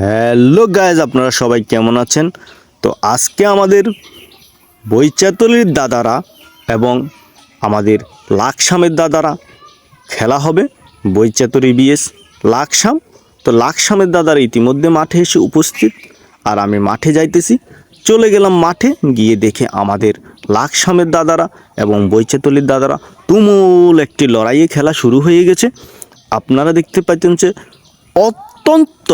Hello guys, আপনারা সবাই কেমন আছেন? তো আজকে আমাদের বৈচাতলির দাদারা এবং আমাদের লাকসামের দাদারা খেলা হবে। বৈচাতলি বিএস লাকসাম। তো লাকসামের দাদারা ইতিমধ্যে মাঠে এসে উপস্থিত, আর আমি মাঠে যাইতেছি। চলে গেলাম মাঠে, গিয়ে দেখে আমাদের লাকসামের দাদারা এবং বৈচাতলির দাদারা তুমুল একটি লড়াইয়ে খেলা শুরু হয়ে গেছে। আপনারা দেখতে পাচ্ছেন যে অত্যন্ত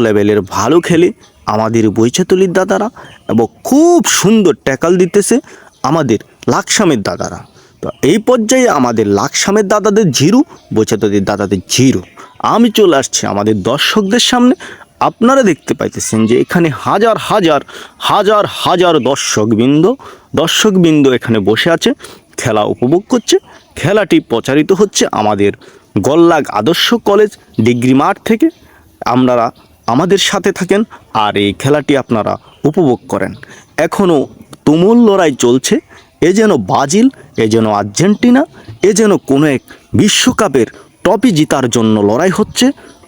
লেভেলের ভালো খেলে আমাদের বৈচাতলির দাদারা, এবং খুব সুন্দর ট্যাকল দিতেছে আমাদের লাকসামের দাদারা। তো এই পর্যায়ে আমাদের লাকসামের দাদাদের জিরো, বৈচাতলির দাদাদের জিরো। আমি চলে আসছি আমাদের দর্শকদের সামনে। আপনারা দেখতে পাইতেছেন যে এখানে হাজার হাজার হাজার হাজার দর্শকবৃন্দ এখানে বসে আছে, খেলা উপভোগ করছে। খেলাটি প্রচারিত হচ্ছে আমাদের গল্লাগ আদর্শ কলেজ ডিগ্রি মাঠ থেকে। আপনারা আমাদের সাথে থাকেন আর এই খেলাটি আপনারা উপভোগ করেন। এখনও তুমুল লড়াই চলছে। এ যেন ব্রাজিল, এ যেন আর্জেন্টিনা, এ যেন কোনো এক বিশ্বকাপের ট্রফি জেতার জন্য লড়াই হচ্ছে।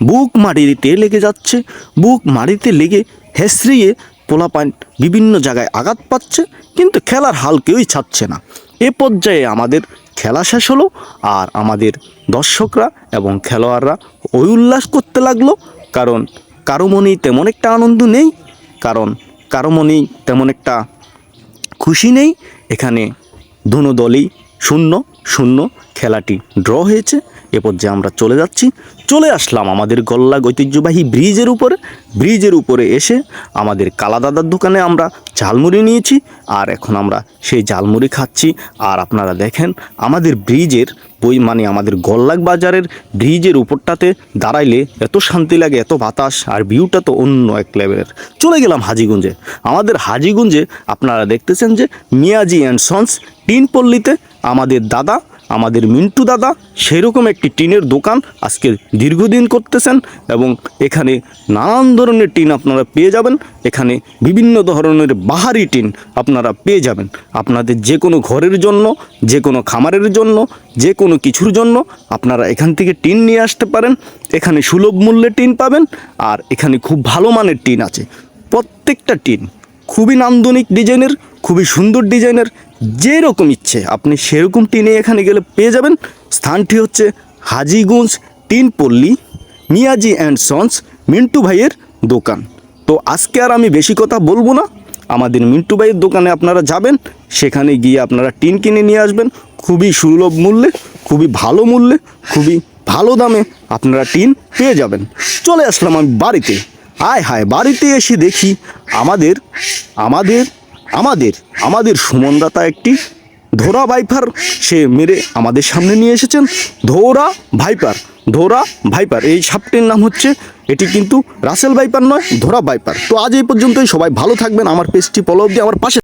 বুক মাটিতে লেগে যাচ্ছে, বুক মাটিতে লেগে হেসড়িয়ে পোলাপান বিভিন্ন জায়গায় আঘাত পাচ্ছে, কিন্তু খেলার হাল কেউই ছাড়ছে না। এ পর্যায়ে আমাদের খেলা শেষ হলো, আর আমাদের দর্শকরা এবং খেলোয়াড়রা ওই উল্লাস করতে লাগলো। কারণ কারো মনেই তেমন একটা আনন্দ নেই, কারণ কারো মনেই তেমন একটা খুশি নেই। এখানে দুনো দলই 0-0 খেলাটি ড্র হয়েছে। এ পর্যায়ে আমরা চলে আসলাম আমাদের গল্লাগ ঐতিহ্যবাহী ব্রিজের উপরে এসে আমাদের কালাদাদার দোকানে আমরা ঝালমুড়ি নিয়েছি, আর এখন আমরা সেই ঝালমুড়ি খাচ্ছি। আর আপনারা দেখেন আমাদের ব্রিজের আমাদের গল্লাগ বাজারের ব্রিজের উপরটাতে দাঁড়াইলে এত শান্তি লাগে, এত বাতাস, আর ভিউটা তো অন্য এক লেভেলের। চলে গেলাম হাজীগঞ্জে। আমাদের হাজীগঞ্জে আপনারা দেখতেছেন যে মিয়াজি অ্যান্ড সন্স টিনপল্লীতে আমাদের মিন্টু দাদা সেরকম একটি টিনের দোকান আজকে দীর্ঘদিন করতেছেন, এবং এখানে নানান ধরনের টিন আপনারা পেয়ে যাবেন। এখানে বিভিন্ন ধরনের বাহারি টিন আপনারা পেয়ে যাবেন। আপনাদের যে কোনো ঘরের জন্য, যে কোনো খামারের জন্য, যে কোনো কিছুর জন্য আপনারা এখান থেকে টিন নিয়ে আসতে পারেন। এখানে সুলভ মূল্যে টিন পাবেন, আর এখানে খুব ভালো মানের টিন আছে। প্রত্যেকটা টিন খুবই নান্দনিক ডিজাইনের, খুবই সুন্দর ডিজাইনের। যেরকম ইচ্ছে আপনি সেরকম টিনে এখানে গেলে পেয়ে যাবেন। স্থানটি হচ্ছে হাজীগঞ্জ টিনপল্লী, মিয়াজি অ্যান্ড সন্স মিন্টু ভাইয়ের দোকান। তো আজকে আর আমি বেশি কথা বলবো না। আমাদের মিন্টু ভাইয়ের দোকানে আপনারা যাবেন, সেখানে গিয়ে আপনারা টিন কিনে নিয়ে আসবেন। খুবই সুলভ মূল্যে, খুবই ভালো মূল্যে, খুবই ভালো দামে আপনারা টিন পেয়ে যাবেন। চলে আসলাম আমি বাড়িতে। বাড়িতে এসে দেখি আমাদের সুমনদাতা একটি ধোরা ভাইপার সে মেরে আমাদের সামনে নিয়ে এসেছেন। ধোরা ভাইপার এই সাপটির নাম হচ্ছে, এটি কিন্তু রাসেল ভাইপার নয়, ধোরা ভাইপার। তো আজ এই পর্যন্তই। সবাই ভালো থাকবেন, আমার পেজটি ফলো দিয়ে আমার পাশে